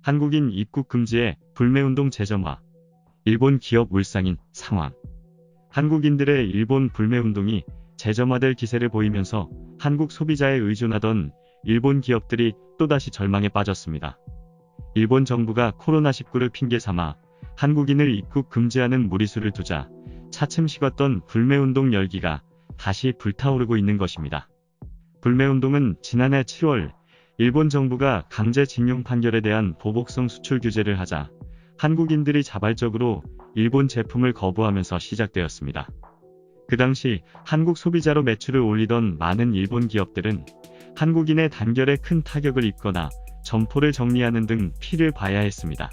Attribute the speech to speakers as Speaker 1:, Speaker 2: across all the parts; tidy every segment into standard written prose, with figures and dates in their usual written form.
Speaker 1: 한국인 입국 금지에 불매운동 재점화. 일본 기업 울상인 상황. 한국인들의 일본 불매운동이 재점화될 기세를 보이면서 한국 소비자에 의존하던 일본 기업들이 또다시 절망에 빠졌습니다. 일본 정부가 코로나19를 핑계 삼아 한국인을 입국 금지하는 무리수를 두자 차츰 식었던 불매운동 열기가 다시 불타오르고 있는 것입니다. 불매운동은 지난해 7월 일본 정부가 강제징용 판결에 대한 보복성 수출 규제를 하자 한국인들이 자발적으로 일본 제품을 거부하면서 시작되었습니다. 그 당시 한국 소비자로 매출을 올리던 많은 일본 기업들은 한국인의 단결에 큰 타격을 입거나 점포를 정리하는 등 피를 봐야 했습니다.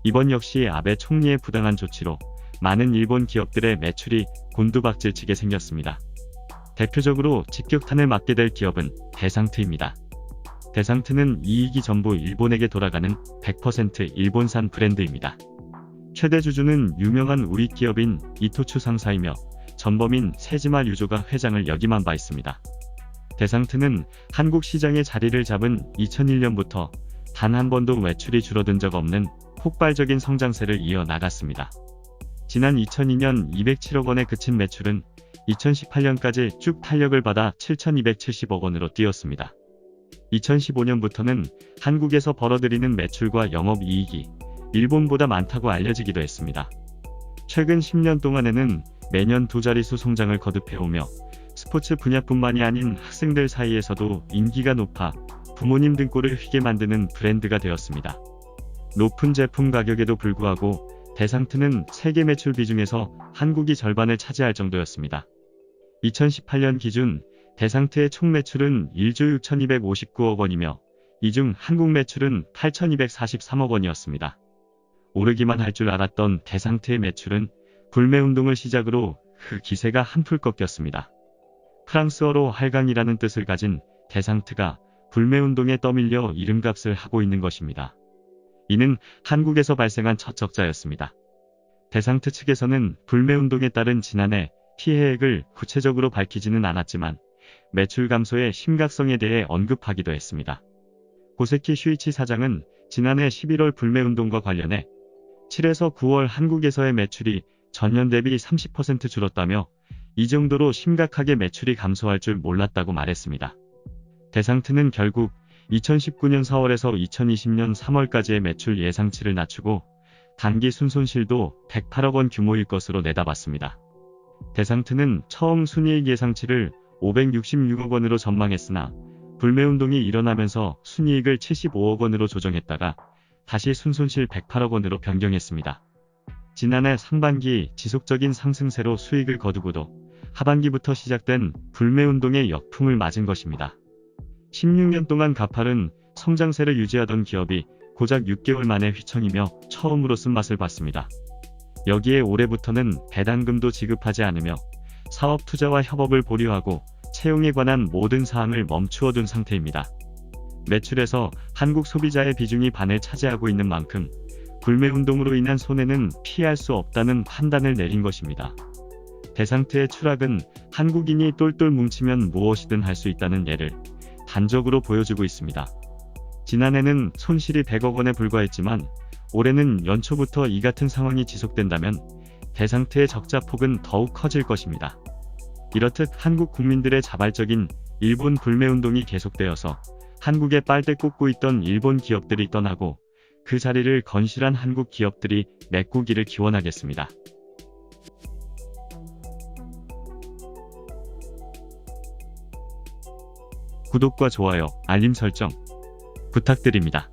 Speaker 1: 이번 역시 아베 총리의 부당한 조치로 많은 일본 기업들의 매출이 곤두박질치게 생겼습니다. 대표적으로 직격탄을 맞게 될 기업은 대상트입니다. 대상트는 이익이 전부 일본에게 돌아가는 100% 일본산 브랜드입니다. 최대 주주는 유명한 우리 기업인 이토추 상사이며 전범인 세지마 유조가 회장을 역임한 바 있습니다. 대상트는 한국 시장의 자리를 잡은 2001년부터 단 한 번도 매출이 줄어든 적 없는 폭발적인 성장세를 이어나갔습니다. 지난 2002년 207억 원에 그친 매출은 2018년까지 쭉 탄력을 받아 7,270억 원으로 뛰었습니다. 2015년부터는 한국에서 벌어들이는 매출과 영업이익이 일본보다 많다고 알려지기도 했습니다. 최근 10년 동안에는 매년 두 자릿수 성장을 거듭해오며 스포츠 분야뿐만이 아닌 학생들 사이에서도 인기가 높아 부모님 등골을 휘게 만드는 브랜드가 되었습니다. 높은 제품 가격에도 불구하고 대상트는 세계 매출 비중에서 한국이 절반을 차지할 정도였습니다. 2018년 기준 대상트의 총 매출은 1조 6,259억 원이며 이 중 한국 매출은 8,243억 원이었습니다. 오르기만 할 줄 알았던 대상트의 매출은 불매운동을 시작으로 그 기세가 한풀 꺾였습니다. 프랑스어로 활강이라는 뜻을 가진 대상트가 불매운동에 떠밀려 이름값을 하고 있는 것입니다. 이는 한국에서 발생한 첫 적자였습니다. 대상트 측에서는 불매운동에 따른 지난해 피해액을 구체적으로 밝히지는 않았지만 매출 감소의 심각성에 대해 언급하기도 했습니다. 고세키 슈이치 사장은 지난해 11월 불매운동과 관련해 7에서 9월 한국에서의 매출이 전년 대비 30% 줄었다며 이 정도로 심각하게 매출이 감소할 줄 몰랐다고 말했습니다. 대상트는 결국 2019년 4월에서 2020년 3월까지의 매출 예상치를 낮추고 단기 순손실도 108억 원 규모일 것으로 내다봤습니다. 대상트는 처음 순이익 예상치를 566억 원으로 전망했으나 불매운동이 일어나면서 순이익을 75억 원으로 조정했다가 다시 순손실 108억 원으로 변경했습니다. 지난해 상반기 지속적인 상승세로 수익을 거두고도 하반기부터 시작된 불매운동의 역풍을 맞은 것입니다. 16년 동안 가파른 성장세를 유지하던 기업이 고작 6개월 만에 휘청이며 처음으로 쓴맛을 봤습니다. 여기에 올해부터는 배당금도 지급하지 않으며 사업 투자와 협업을 보류하고 채용에 관한 모든 사항을 멈추어 둔 상태입니다. 매출에서 한국 소비자의 비중이 반을 차지하고 있는 만큼 불매운동으로 인한 손해는 피할 수 없다는 판단을 내린 것입니다. 대상트의 추락은 한국인이 똘똘 뭉치면 무엇이든 할 수 있다는 예를 단적으로 보여주고 있습니다. 지난해는 손실이 100억 원에 불과했지만 올해는 연초부터 이 같은 상황이 지속된다면 대상트의 적자폭은 더욱 커질 것입니다. 이렇듯 한국 국민들의 자발적인 일본 불매운동이 계속되어서 한국에 빨대 꽂고 있던 일본 기업들이 떠나고 그 자리를 건실한 한국 기업들이 메꾸기를 기원하겠습니다. 구독과 좋아요, 알림 설정 부탁드립니다.